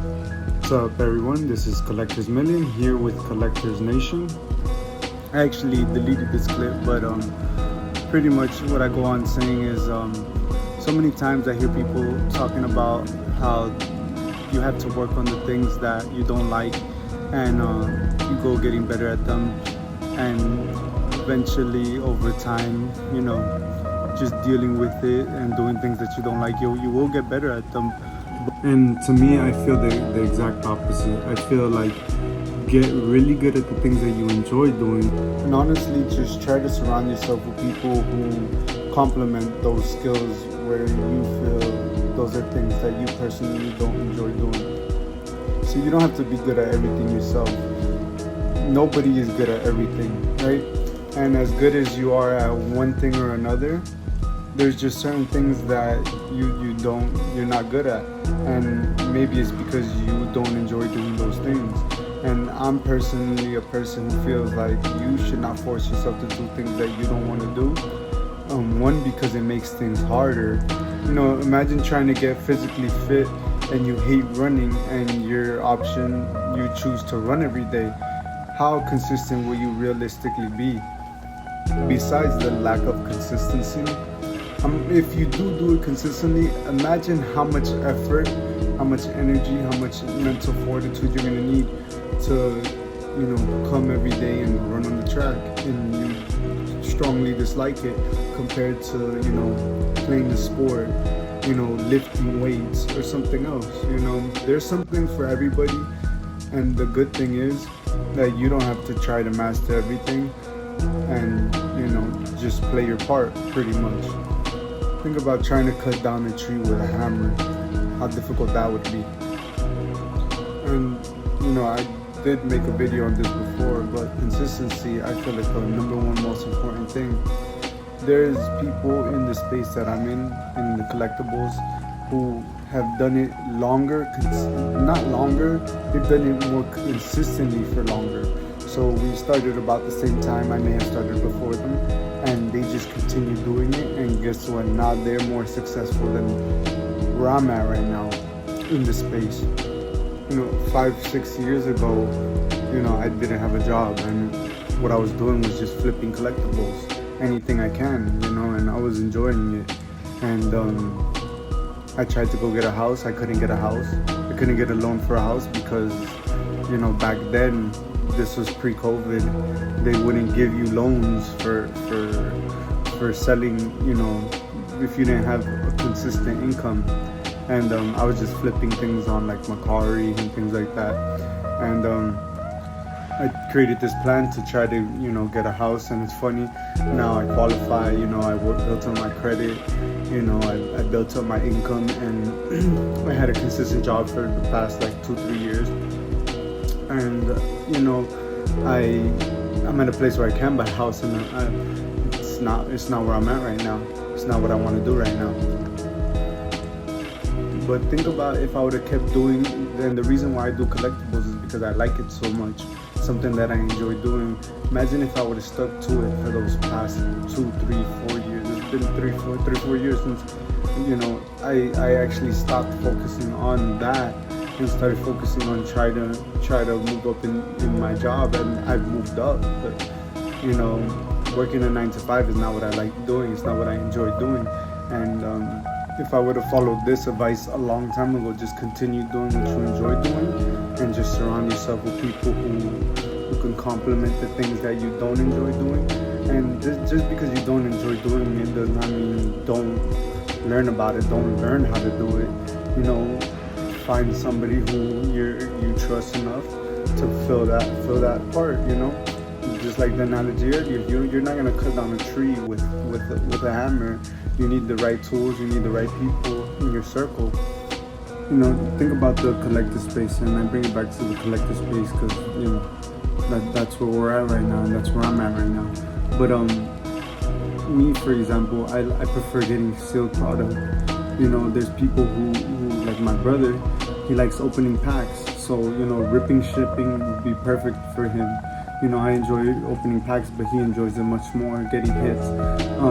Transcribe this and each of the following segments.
What's up, everyone? This is Collectors Million here with Collectors Nation. I actually deleted this clip, but pretty much what I go on saying is so many times I hear people talking about how you have to work on the things that you don't like, and you go getting better at them, and eventually over time, just dealing with it and doing things that you don't like, you will get better at them. And to me, I feel the exact opposite. I feel like get really good at the things that you enjoy doing. And honestly, just try to surround yourself with people who complement those skills where you feel those are things that you personally don't enjoy doing. So you don't have to be good at everything yourself. Nobody is good at everything, right? And as good as you are at one thing or another, there's just certain things that you're not good at, and maybe it's because you don't enjoy doing those things. And I'm personally a person who feels like you should not force yourself to do things that you don't want to do. One, because it makes things harder. Imagine trying to get physically fit and you hate running, and your option, you choose to run every day. How consistent will you realistically be? Besides the lack of consistency, if you do it consistently, imagine how much effort, how much energy, how much mental fortitude you're going to need to come every day and run on the track, and you strongly dislike it compared to playing the sport, lifting weights or something else. There's something for everybody, and the good thing is that you don't have to try to master everything, and just play your part pretty much. Think about trying to cut down a tree with a hammer, how difficult that would be. And I did make a video on this before, but consistency, I feel like the number one most important thing. There's people in the space that I'm in the collectibles, who have done it longer, not longer, they've done it more consistently for longer. So we started about the same time. I may have started before them, and they just continue doing it, and guess what? Now they're more successful than where I'm at right now in this space. 5-6 years ago, I didn't have a job, and what I was doing was just flipping collectibles, anything I can, and I was enjoying it. And I tried to go get a house. I couldn't get a house. I couldn't get a loan for a house because, back then, this was pre-COVID, they wouldn't give you loans for selling, if you didn't have a consistent income. And I was just flipping things on like Macari and things like that. And I created this plan to try to, get a house. And it's funny, now I qualify, I built up my credit, I built up my income, and I had a consistent job for the past like 2-3 years. And I'm at a place where I can buy a house, and it's not where I'm at right now. It's not what I want to do right now. But think about if I would have kept doing, then the reason why I do collectibles is because I like it so much, something that I enjoy doing. Imagine if I would have stuck to it for those past 2, 3, 4 years. It's been 3-4 years since I actually stopped focusing on that and started focusing on try to move up in my job, and I've moved up. But working a 9-to-5 is not what I like doing. It's not what I enjoy doing. And if I would have followed this advice a long time ago, just continue doing what you enjoy doing, and just surround yourself with people who can complement the things that you don't enjoy doing. And just because you don't enjoy doing it does not mean don't learn about it, don't learn how to do it. Find somebody who you trust enough to fill that part. Just like the analogy earlier, you're not gonna cut down a tree with a hammer. You need the right tools, you need the right people in your circle. Think about the collector space, and I bring it back to the collector space because that's where we're at right now, and that's where I'm at right now. But me, for example, I prefer getting sealed product. There's people who like my brother, he likes opening packs, so ripping shipping would be perfect for him. I enjoy opening packs, but he enjoys it much more, getting hits.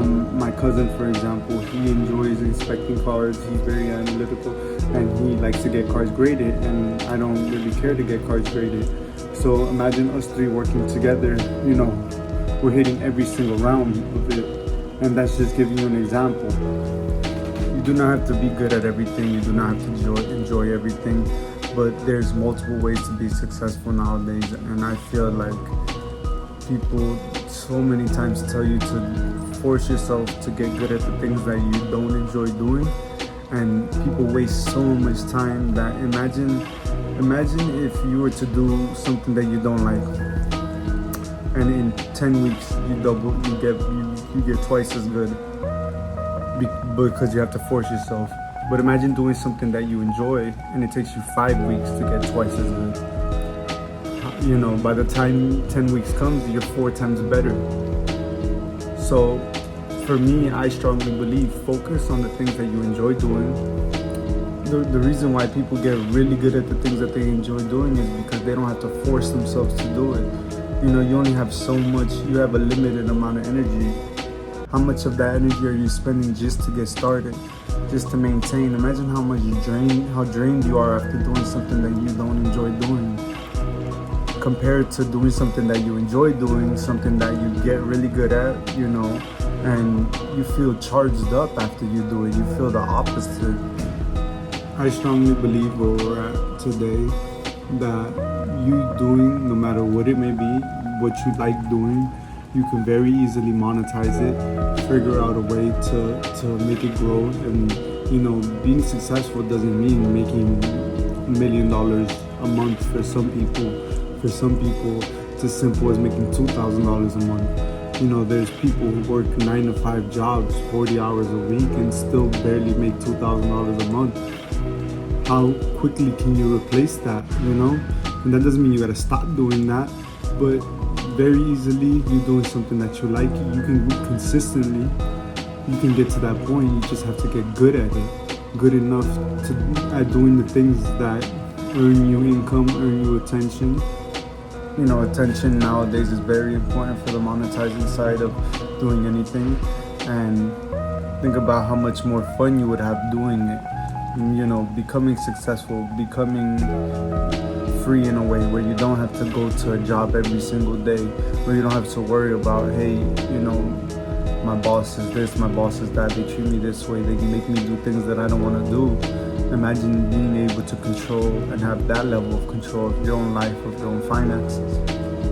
My cousin, for example, he enjoys inspecting cars. He's very analytical, and he likes to get cars graded. And I don't really care to get cars graded. So imagine us three working together. We're hitting every single round of it, and that's just giving you an example. You do not have to be good at everything. You do not have to enjoy everything. But there's multiple ways to be successful nowadays, and I feel like people so many times tell you to force yourself to get good at the things that you don't enjoy doing, and people waste so much time that imagine if you were to do something that you don't like, and in 10 weeks you get twice as good because you have to force yourself. But imagine doing something that you enjoy and it takes you 5 weeks to get twice as good. By the time 10 weeks comes, you're 4 times better. So for me, I strongly believe focus on the things that you enjoy doing. The reason why people get really good at the things that they enjoy doing is because they don't have to force themselves to do it. You only have so much, you have a limited amount of energy. How much of that energy are you spending just to get started, just to maintain? Imagine how drained you are after doing something that you don't enjoy doing, compared to doing something that you enjoy doing, something that you get really good at, and you feel charged up after you do it. You feel the opposite. I strongly believe where we're at today, that you doing, no matter what it may be, what you like doing, you can very easily monetize it, figure out a way to make it grow. And being successful doesn't mean making $1 million a month. For some people it's as simple as making $2,000 a month. There's people who work 9 to 5 jobs, 40 hours a week, and still barely make $2,000 a month. How quickly can you replace that? And that doesn't mean you gotta stop doing that, but very easily, you're doing something that you like, you can consistently, you can get to that point. You just have to get good at it, good enough at doing the things that earn you income, earn you attention. Attention nowadays is very important for the monetizing side of doing anything. And think about how much more fun you would have doing it. Becoming successful, becoming free in a way where you don't have to go to a job every single day, where you don't have to worry about, hey, my boss is this, my boss is that, they treat me this way, they can make me do things that I don't want to do. Imagine being able to control and have that level of control of your own life, of your own finances.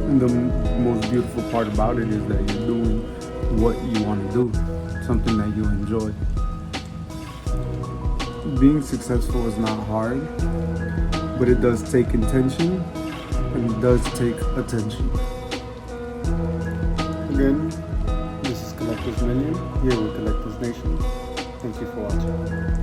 And the most beautiful part about it is that you're doing what you want to do, something that you enjoy. Being successful is not hard, but it does take intention and it does take attention. Again, this is Collectors Million here with Collectors Nation. Thank you for watching.